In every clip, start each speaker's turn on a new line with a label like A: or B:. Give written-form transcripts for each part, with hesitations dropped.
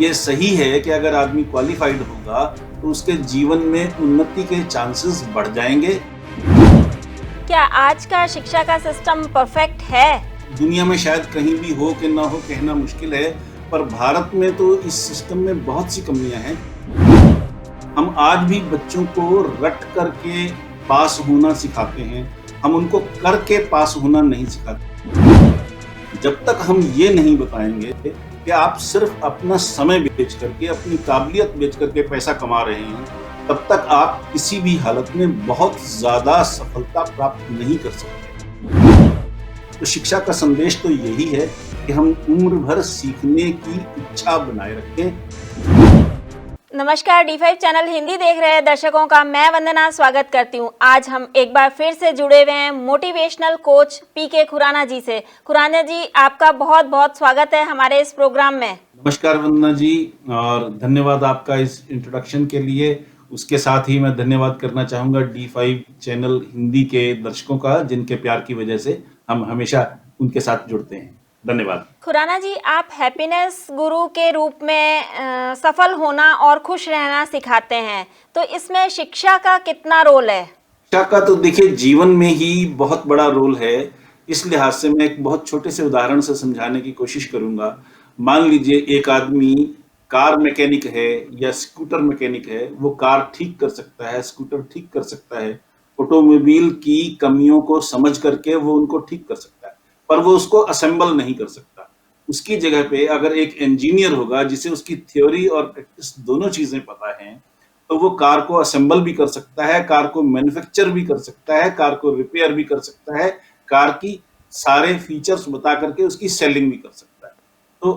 A: ये सही है कि अगर आदमी क्वालिफाइड होगा तो उसके जीवन में उन्नति के चांसेस बढ़ जाएंगे।
B: क्या आज का शिक्षा का सिस्टम परफेक्ट है?
A: दुनिया में शायद कहीं भी हो कि ना हो कहना मुश्किल है, पर भारत में तो इस सिस्टम में बहुत सी कमियां हैं। हम आज भी बच्चों को रट करके पास होना सिखाते हैं, हम उनको करके पास होना नहीं सिखाते। जब तक हम ये नहीं बताएंगे कि आप सिर्फ अपना समय बेच करके, अपनी काबिलियत बेच करके पैसा कमा रहे हैं, तब तक आप किसी भी हालत में बहुत ज्यादा सफलता प्राप्त नहीं कर सकते। तो शिक्षा का संदेश तो यही है कि हम उम्र भर सीखने की इच्छा बनाए रखें।
B: नमस्कार, D5 चैनल हिंदी देख रहे दर्शकों का मैं वंदना स्वागत करती हूं। आज हम एक बार फिर से जुड़े हुए हैं मोटिवेशनल कोच पीके खुराना जी से। खुराना जी, आपका बहुत बहुत स्वागत है हमारे इस प्रोग्राम में।
A: नमस्कार वंदना जी, और धन्यवाद आपका इस इंट्रोडक्शन के लिए। उसके साथ ही मैं धन्यवाद करना चाहूँगा D5 चैनल हिंदी के दर्शकों का, जिनके प्यार की वजह से हम हमेशा उनके साथ जुड़ते हैं। धन्यवाद।
B: खुराना जी, आप हैप्पीनेस गुरु के रूप में सफल होना और खुश रहना सिखाते हैं, तो इसमें शिक्षा का कितना रोल है?
A: शिक्षा का तो देखिए जीवन में ही बहुत बड़ा रोल है। इस लिहाज से मैं एक बहुत छोटे से उदाहरण से समझाने की कोशिश करूंगा। मान लीजिए एक आदमी कार मैकेनिक है या स्कूटर मैकेनिक है, वो कार ठीक कर सकता है, स्कूटर ठीक कर सकता है, ऑटोमोबाइल की कमियों को समझ करके वो उनको ठीक कर सकता है, पर वो उसको असेंबल नहीं कर सकता। उसकी जगह पे अगर एक इंजीनियर होगा जिसे उसकी थ्योरी और प्रैक्टिस दोनों चीजें पता हैं, तो वो कार को असेंबल भी कर सकता है, कार को मैन्युफैक्चर भी कर सकता है, कार को रिपेयर भी कर सकता है, कार की सारे फीचर्स बता करके उसकी सेलिंग भी कर सकता है। तो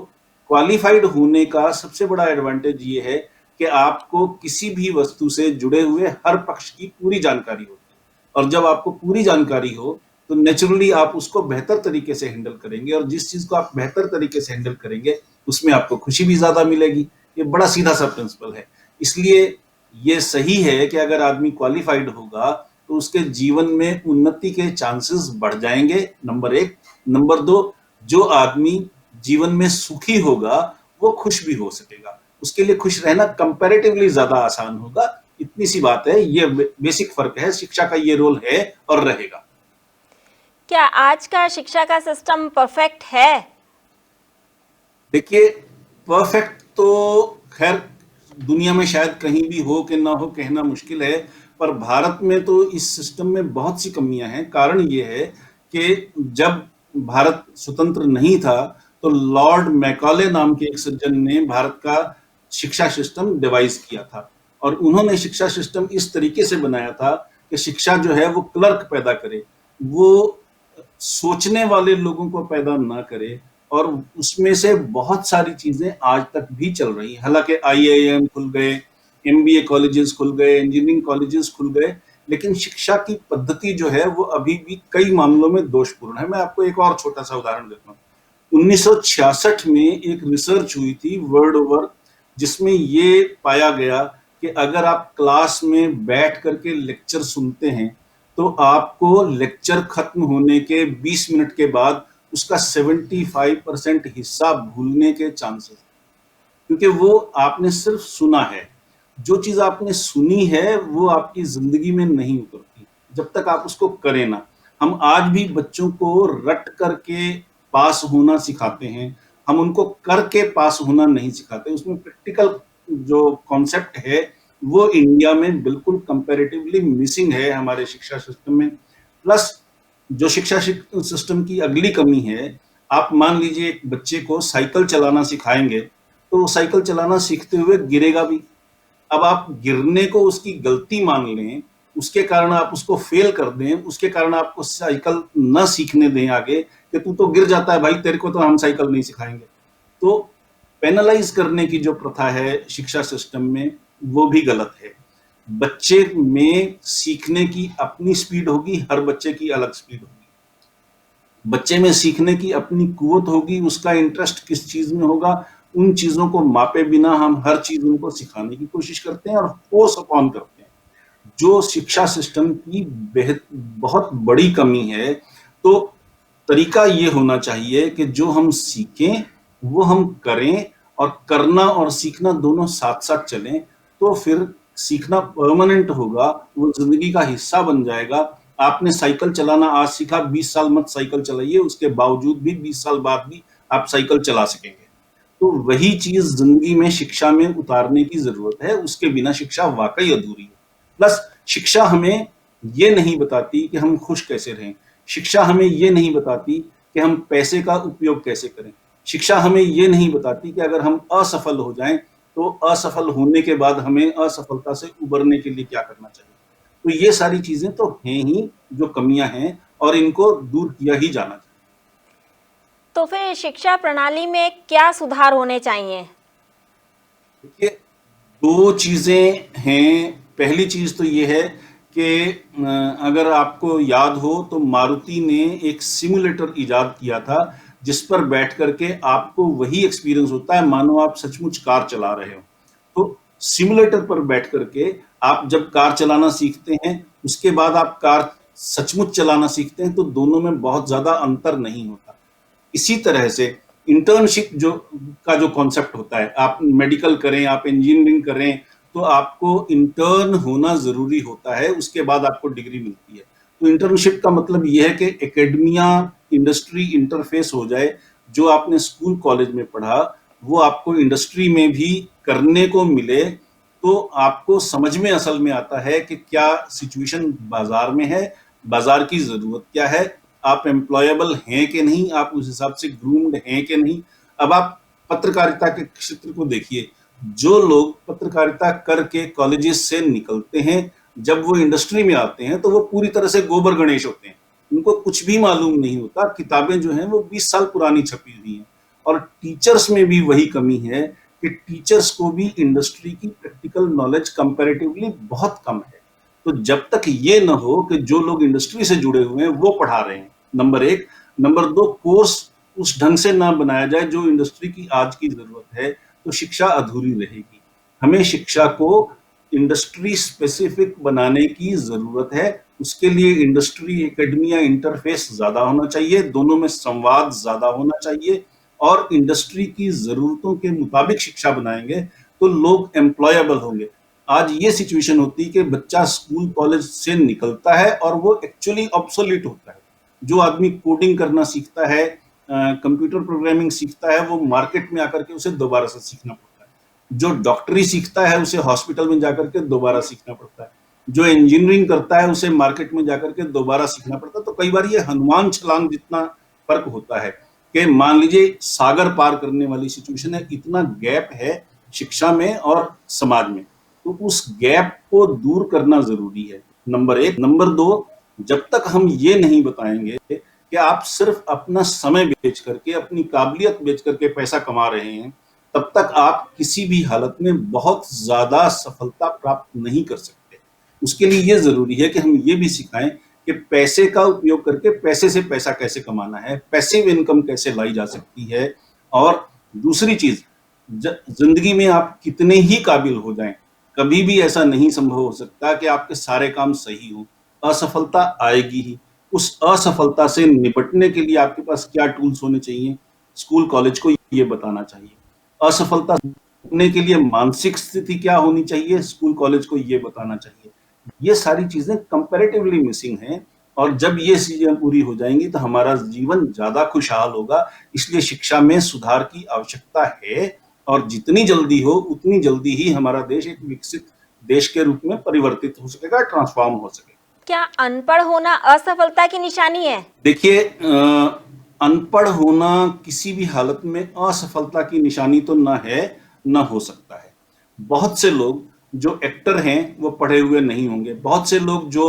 A: क्वालिफाइड होने का सबसे बड़ा एडवांटेज ये है कि आपको किसी भी वस्तु से जुड़े हुए हर पक्ष की पूरी जानकारी होती है, और जब आपको पूरी जानकारी हो तो नेचुरली आप उसको बेहतर तरीके से हैंडल करेंगे, और जिस चीज को आप बेहतर तरीके से हैंडल करेंगे उसमें आपको खुशी भी ज्यादा मिलेगी। ये बड़ा सीधा सा प्रिंसिपल है। इसलिए ये सही है कि अगर आदमी क्वालिफाइड होगा तो उसके जीवन में उन्नति के चांसेस बढ़ जाएंगे, नंबर एक। नंबर दो, जो आदमी जीवन में सुखी होगा वो खुश भी हो सकेगा, उसके लिए खुश रहना कंपैरेटिवली ज्यादा आसान होगा। इतनी सी बात है, ये बेसिक फर्क है। शिक्षा का ये रोल है और रहेगा।
B: क्या आज का शिक्षा का सिस्टम परफेक्ट है?
A: देखिए, परफेक्ट तो खैर दुनिया में शायद कहीं भी हो कि ना हो कहना मुश्किल है, पर भारत में तो इस सिस्टम में बहुत सी कमियां हैं। कारण ये है कि जब भारत स्वतंत्र नहीं था तो लॉर्ड मैकॉले नाम के एक सज्जन ने भारत का शिक्षा सिस्टम डिवाइस किया था, और उन्होंने शिक्षा सिस्टम इस तरीके से बनाया था कि शिक्षा जो है वो क्लर्क पैदा करे, वो सोचने वाले लोगों को पैदा ना करे। और उसमें से बहुत सारी चीजें आज तक भी चल रही हैं। हालांकि IIM खुल गए, MBA कॉलेजेस खुल गए, इंजीनियरिंग कॉलेजेस खुल गए, लेकिन शिक्षा की पद्धति जो है वो अभी भी कई मामलों में दोषपूर्ण है। मैं आपको एक और छोटा सा उदाहरण देता हूँ। 1966 में एक रिसर्च हुई थी वर्ल्ड ओवर, जिसमें ये पाया गया कि अगर आप क्लास में बैठ करके लेक्चर सुनते हैं तो आपको लेक्चर खत्म होने के 20 मिनट के बाद उसका 75% हिस्सा भूलने के चांसेस, क्योंकि वो आपने सिर्फ सुना है। जो चीज आपने सुनी है वो आपकी जिंदगी में नहीं उतरती जब तक आप उसको करें ना। हम आज भी बच्चों को रट करके पास होना सिखाते हैं, हम उनको करके पास होना नहीं सिखाते। उसमें प्रैक्टिकल जो कॉन्सेप्ट है वो इंडिया में बिल्कुल कंपैरेटिवली मिसिंग है हमारे शिक्षा सिस्टम में। प्लस जो शिक्षा सिस्टम की अगली कमी है, आप मान लीजिए एक बच्चे को साइकिल चलाना सिखाएंगे तो वो साइकिल चलाना सीखते हुए गिरेगा भी। अब आप गिरने को उसकी गलती मान लें, उसके कारण आप उसको फेल कर दें, उसके कारण आपको साइकिल न सीखने दें आगे कि तू तो गिर जाता है भाई, तेरे को तो हम साइकिल नहीं सिखाएंगे। तो पेनलाइज करने की जो प्रथा है शिक्षा सिस्टम में वो भी गलत है। बच्चे में सीखने की अपनी स्पीड होगी, हर बच्चे की अलग स्पीड होगी। बच्चे में सीखने की अपनी कुवत होगी, उसका इंटरेस्ट किस चीज में होगा, उन चीजों को मापे बिना हम हर चीज उनको सिखाने की कोशिश करते हैं और फोर्स अपॉन करते हैं, जो शिक्षा सिस्टम की बहुत बड़ी कमी है। तो तरीका ये होना चाहिए कि जो हम सीखें वो हम करें, और करना और सीखना दोनों साथ-साथ चलें, तो फिर सीखना परमानेंट होगा, वो ज़िंदगी का हिस्सा बन जाएगा। आपने साइकिल चलाना आज सीखा, 20 साल मत साइकिल चलाइए, उसके बावजूद भी 20 साल बाद भी आप साइकिल चला सकेंगे। तो वही चीज़ ज़िंदगी में शिक्षा में उतारने की ज़रूरत है, उसके बिना शिक्षा वाक़ई अधूरी है। प्लस शिक्षा हमें ये नहीं बताती कि हम खुश कैसे रहें, शिक्षा हमें ये नहीं बताती कि हम पैसे का उपयोग कैसे करें, शिक्षा हमें ये नहीं बताती कि अगर हम असफल हो जाएँ, तो असफल होने के बाद हमें असफलता से उबरने के लिए क्या करना चाहिए। तो ये सारी चीज़ें तो हैं ही, जो कमियाँ हैं और इनको दूर किया ही जाना चाहिए।
B: तो फिर शिक्षा प्रणाली में क्या सुधार होने चाहिए?
A: देखिए, 2 चीज़ें हैं। पहली चीज़ तो ये है कि अगर आपको याद हो तो मारुति ने एक सिम्युलेटर इजाद किया था, जिस पर बैठ कर के आपको वही एक्सपीरियंस होता है मानो आप सचमुच कार चला रहे हो। तो सिम्युलेटर पर बैठ कर के आप जब कार चलाना सीखते हैं, उसके बाद आप कार सचमुच चलाना सीखते हैं, तो दोनों में बहुत ज़्यादा अंतर नहीं होता। इसी तरह से इंटर्नशिप जो कॉन्सेप्ट होता है, आप मेडिकल करें, आप इंजीनियरिंग करें, तो आपको इंटर्न होना ज़रूरी होता है, उसके बाद आपको डिग्री मिलती है। तो इंटर्नशिप का मतलब ये है कि एकेडमिया इंडस्ट्री इंटरफेस हो जाए, जो आपने स्कूल कॉलेज में पढ़ा, वो आपको इंडस्ट्री में भी करने को मिले, तो आपको समझ में असल में आता है कि क्या सिचुएशन बाजार में है, बाजार की ज़रूरत क्या है, आप एम्प्लॉयबल हैं कि नहीं, आप उस हिसाब से ग्रूम्ड हैं कि नहीं। अब आप पत्रकारिता के क्षेत्र को देखिए, जो लोग पत्रकारिता करके कॉलेजेस से निकलते हैं, जब वो इंडस्ट्री में आते हैं तो वो पूरी तरह से गोबर गणेश होते हैं, उनको कुछ भी मालूम नहीं होता, किताबें जो हैं वो 20 साल पुरानी छपी हुई हैं। और टीचर्स में भी वही कमी है कि टीचर्स को भी इंडस्ट्री की प्रैक्टिकल नॉलेज कंपैरेटिवली बहुत कम है। तो जब तक ये न हो कि जो लोग इंडस्ट्री से जुड़े हुए हैं वो पढ़ा रहे हैं, नंबर 1। नंबर 2, कोर्स उस ढंग से ना बनाया जाए जो इंडस्ट्री की आज की ज़रूरत है, तो शिक्षा अधूरी रहेगी। हमें शिक्षा को इंडस्ट्री स्पेसिफिक बनाने की ज़रूरत है। उसके लिए इंडस्ट्री एकेडमिया इंटरफेस ज़्यादा होना चाहिए, दोनों में संवाद ज़्यादा होना चाहिए और इंडस्ट्री की ज़रूरतों के मुताबिक शिक्षा बनाएँगे, तो लोग एम्प्लॉयबल होंगे। आज ये सिचुएशन होती है कि बच्चा स्कूल कॉलेज से निकलता है और वो एक्चुअली ऑब्सोलीट होता है। जो आदमी कोडिंग करना सीखता है, कंप्यूटर प्रोग्रामिंग सीखता है, वो मार्केट में आकर के उसे दोबारा से सीखना पड़ता है। जो डॉक्टरी सीखता है उसे हॉस्पिटल में जाकर के दोबारा सीखना पड़ता है। जो इंजीनियरिंग करता है उसे मार्केट में जाकर के दोबारा सीखना पड़ता है। तो कई बार ये हनुमान छलांग जितना फर्क होता है कि मान लीजिए सागर पार करने वाली सिचुएशन है, इतना गैप है शिक्षा में और समाज में, तो उस गैप को दूर करना जरूरी है, नंबर 1। नंबर 2, जब तक हम ये नहीं बताएंगे कि आप सिर्फ अपना समय बेच करके, अपनी काबिलियत बेच करके पैसा कमा रहे हैं, तब तक आप किसी भी हालत में बहुत ज्यादा सफलता प्राप्त नहीं कर सकते। उसके लिए ये जरूरी है कि हम ये भी सिखाएं कि पैसे का उपयोग करके पैसे से पैसा कैसे कमाना है, पैसिव इनकम कैसे लाई जा सकती है। और दूसरी चीज, जिंदगी में आप कितने ही काबिल हो जाएं, कभी भी ऐसा नहीं संभव हो सकता कि आपके सारे काम सही हो। असफलता आएगी ही। उस असफलता से निपटने के लिए आपके पास क्या टूल्स होने चाहिए, स्कूल कॉलेज को ये बताना चाहिए। असफलता निपटने के लिए मानसिक स्थिति क्या होनी चाहिए, स्कूल कॉलेज को ये बताना चाहिए। ये सारी चीजें कंपैरेटिवली मिसिंग हैं और जब ये चीजें पूरी हो जाएंगी तो हमारा जीवन ज्यादा खुशहाल होगा। इसलिए शिक्षा में सुधार की आवश्यकता है और जितनी जल्दी हो उतनी जल्दी ही हमारा देश एक विकसित देश के रूप में परिवर्तित हो सकेगा, ट्रांसफॉर्म हो सकेगा।
B: क्या अनपढ़ होना असफलता की निशानी है?
A: देखिए, अनपढ़ होना किसी भी हालत में असफलता की निशानी तो ना है, ना हो सकता है। बहुत से लोग जो एक्टर हैं वो पढ़े हुए नहीं होंगे, बहुत से लोग जो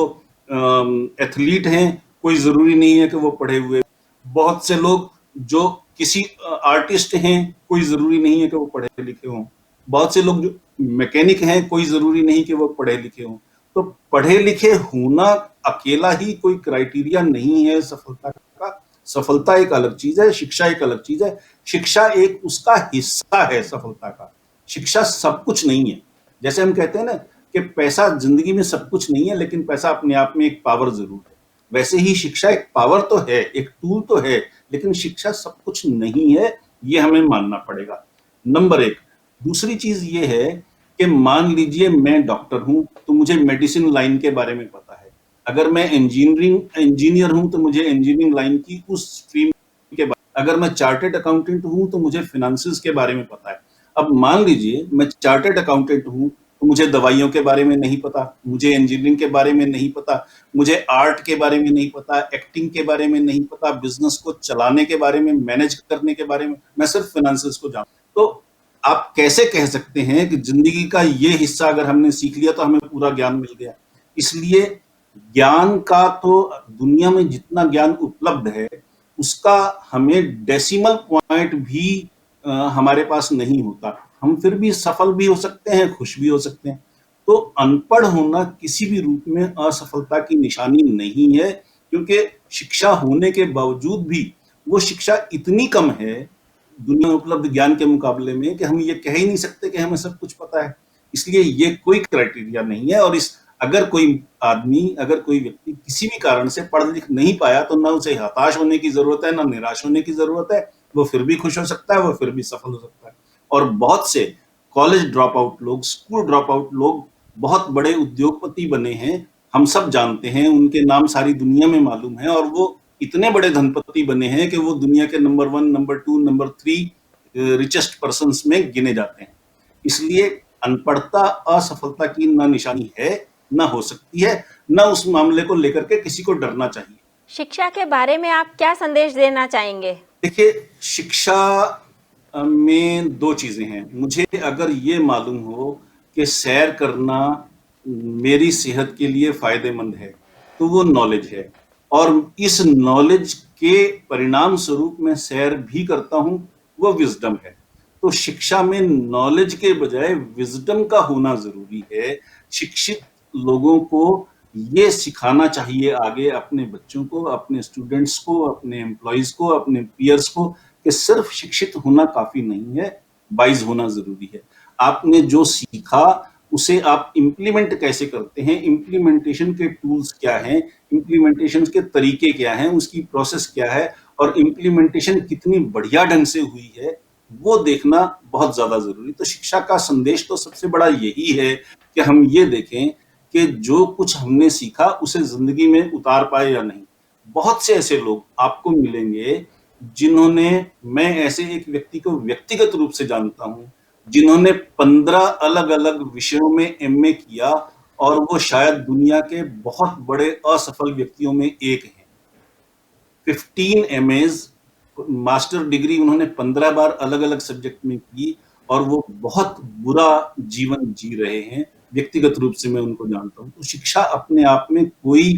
A: एथलीट हैं कोई जरूरी नहीं है कि वो पढ़े हुए, बहुत से लोग जो किसी आर्टिस्ट हैं कोई जरूरी नहीं है कि वो पढ़े लिखे हों, बहुत से लोग जो मैकेनिक हैं कोई जरूरी नहीं कि वो पढ़े लिखे हों। तो पढ़े लिखे होना अकेला ही कोई क्राइटेरिया नहीं है सफलता का। सफलता एक अलग चीज है, शिक्षा एक अलग चीज है। शिक्षा एक उसका हिस्सा है सफलता का, शिक्षा सब कुछ नहीं है। जैसे हम कहते हैं ना कि पैसा जिंदगी में सब कुछ नहीं है, लेकिन पैसा अपने आप में एक पावर जरूर है, वैसे ही शिक्षा एक पावर तो है, एक टूल तो है, लेकिन शिक्षा सब कुछ नहीं है, ये हमें मानना पड़ेगा। नंबर एक। दूसरी चीज ये है कि मान लीजिए मैं डॉक्टर हूं तो मुझे मेडिसिन लाइन के बारे में पता है। अगर मैं इंजीनियर हूं तो मुझे इंजीनियरिंग लाइन की उस स्ट्रीम के बारे, अगर मैं चार्टेड अकाउंटेंट हूं तो मुझे फिनेंसेस के बारे में पता है। अब मान लीजिए मैं चार्टेड अकाउंटेंट हूं तो मुझे दवाइयों के बारे में नहीं पता, मुझे इंजीनियरिंग के बारे में नहीं पता, मुझे आर्ट के बारे में नहीं पता, एक्टिंग के बारे में नहीं पता, बिजनेस को चलाने के बारे में, मैनेज करने के बारे में, मैं सिर्फ फाइनेंसेस को जानता हूं। तो आप कैसे कह सकते हैं कि जिंदगी का ये हिस्सा अगर हमने सीख लिया तो हमें पूरा ज्ञान मिल गया? इसलिए ज्ञान का तो दुनिया में जितना ज्ञान उपलब्ध है उसका हमें डेसिमल पॉइंट भी हमारे पास नहीं होता। हम फिर भी सफल भी हो सकते हैं, खुश भी हो सकते हैं। तो अनपढ़ होना किसी भी रूप में असफलता की निशानी नहीं है, क्योंकि शिक्षा होने के बावजूद भी वो शिक्षा इतनी कम है दुनिया में उपलब्ध ज्ञान के मुकाबले में कि हम ये कह ही नहीं सकते कि हमें सब कुछ पता है। इसलिए ये कोई क्राइटेरिया नहीं है। और अगर कोई आदमी, अगर कोई व्यक्ति किसी भी कारण से पढ़ लिख नहीं पाया तो ना उसे हताश होने की जरूरत है, ना निराश होने की जरूरत है। वो फिर भी खुश हो सकता है, वो फिर भी सफल हो सकता है। और बहुत से कॉलेज ड्रॉप आउट लोग, स्कूल ड्रॉप आउट लोग बहुत बड़े उद्योगपति बने हैं। हम सब जानते हैं, उनके नाम सारी दुनिया में मालूम है। और वो इतने बड़े धनपति बने हैं कि वो दुनिया के number 1, number 2, number 3 richest persons में गिने जाते हैं। इसलिए अनपढ़ता असफलता की ना निशानी है, ना हो सकती है, ना उस मामले को लेकर के किसी को डरना चाहिए।
B: शिक्षा के बारे में आप क्या संदेश देना चाहेंगे?
A: देखिए, शिक्षा में दो चीजें हैं। मुझे अगर ये मालूम हो कि सैर करना मेरी सेहत के लिए फायदेमंद है तो वो नॉलेज है। और इस नॉलेज के परिणाम स्वरूप मैं सैर भी करता हूं, वो विजडम है। तो शिक्षा में नॉलेज के बजाय विजडम का होना जरूरी है। शिक्षित लोगों को ये सिखाना चाहिए आगे अपने बच्चों को, अपने स्टूडेंट्स को, अपने एम्प्लॉइज को, अपने पीयर्स को, कि सिर्फ शिक्षित होना काफी नहीं है, वाइज होना जरूरी है। आपने जो सीखा उसे आप इम्प्लीमेंट कैसे करते हैं, इम्प्लीमेंटेशन के टूल्स क्या हैं, इम्प्लीमेंटेशन के तरीके क्या हैं, उसकी प्रोसेस क्या है, और इम्प्लीमेंटेशन कितनी बढ़िया ढंग से हुई है, वो देखना बहुत ज्यादा जरूरी। तो शिक्षा का संदेश तो सबसे बड़ा यही है कि हम ये देखें कि जो कुछ हमने सीखा उसे जिंदगी में उतार पाए या नहीं। बहुत से ऐसे लोग आपको मिलेंगे जिन्होंने, मैं ऐसे एक व्यक्ति को व्यक्तिगत रूप से जानता हूं, जिन्होंने 15 अलग अलग विषयों में एमए किया और वो शायद दुनिया के बहुत बड़े असफल व्यक्तियों में एक हैं। 15 एमएज, मास्टर डिग्री उन्होंने 15 बार अलग अलग सब्जेक्ट में की और वो बहुत बुरा जीवन जी रहे हैं। व्यक्तिगत रूप से मैं उनको जानता हूं। तो शिक्षा अपने आप में कोई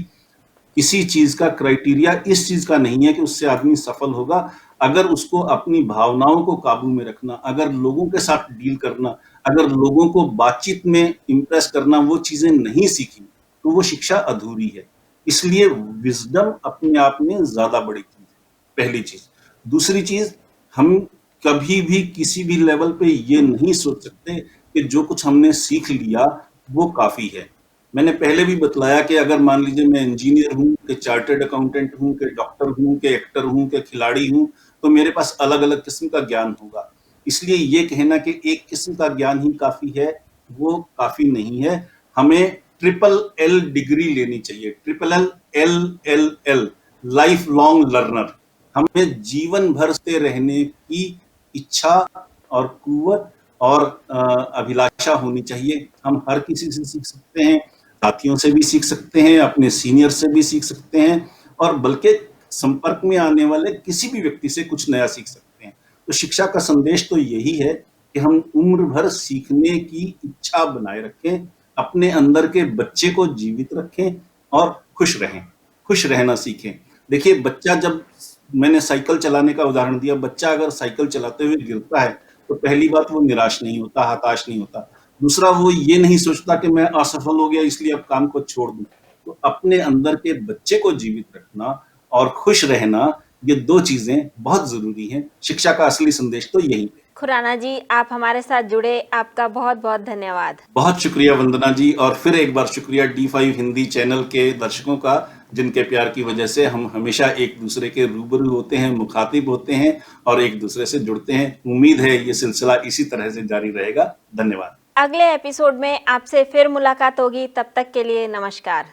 A: किसी चीज का क्राइटेरिया इस चीज का नहीं है कि उससे आदमी सफल होगा। अगर उसको अपनी भावनाओं को काबू में रखना, अगर लोगों के साथ डील करना, अगर लोगों को बातचीत में इंप्रेस करना, वो चीजें नहीं सीखी तो वो शिक्षा अधूरी है। इसलिए विजडम अपने आप में ज्यादा बड़ी चीज है, पहली चीज। दूसरी चीज, हम कभी भी किसी भी लेवल पे ये नहीं सोच सकते कि जो कुछ हमने सीख लिया वो काफी है। मैंने पहले भी बतलाया कि अगर मान लीजिए मैं इंजीनियर हूं, कि चार्टर्ड अकाउंटेंट हूं, कि डॉक्टर हूं, कि एक्टर हूं, कि खिलाड़ी हूं, तो मेरे पास अलग अलग किस्म का ज्ञान होगा। इसलिए ये कहना कि एक किस्म का ज्ञान ही काफी है, वो काफी नहीं है। हमें ट्रिपल एल डिग्री लेनी चाहिए। Triple L, L L L, life long learner. हमें जीवन भर से रहने की इच्छा और कुव्वत और अभिलाषा होनी चाहिए। हम हर किसी से सीख सकते हैं, साथियों से भी सीख सकते हैं, अपने सीनियर से भी सीख सकते हैं, और बल्कि संपर्क में आने वाले किसी भी व्यक्ति से कुछ नया सीख सकते हैं। तो शिक्षा का संदेश तो यही है कि हम उम्र भर सीखने की इच्छा बनाए रखें, अपने अंदर के बच्चे को जीवित रखें और खुश रहें, खुश रहना सीखें। देखिए, बच्चा, जब मैंने साइकिल चलाने का उदाहरण दिया, बच्चा अगर साइकिल चलाते हुए गिरता है तो पहली बात वो निराश नहीं होता, हताश नहीं होता। दूसरा, वो ये नहीं सोचता कि मैं असफल हो गया इसलिए अब काम को छोड़ दूं। तो अपने अंदर के बच्चे को जीवित रखना और खुश रहना, ये दो चीजें बहुत जरूरी हैं। शिक्षा का असली संदेश तो यही है।
B: खुराना जी, आप हमारे साथ जुड़े, आपका बहुत बहुत धन्यवाद।
A: बहुत शुक्रिया वंदना जी, और फिर एक बार शुक्रिया D5 हिंदी चैनल के दर्शकों का, जिनके प्यार की वजह से हम हमेशा एक दूसरे के रूबरू होते हैं, मुखातिब होते हैं और एक दूसरे से जुड़ते हैं। उम्मीद है ये सिलसिला इसी तरह से जारी रहेगा। धन्यवाद।
B: अगले एपिसोड में आपसे फिर मुलाकात होगी, तब तक के लिए नमस्कार।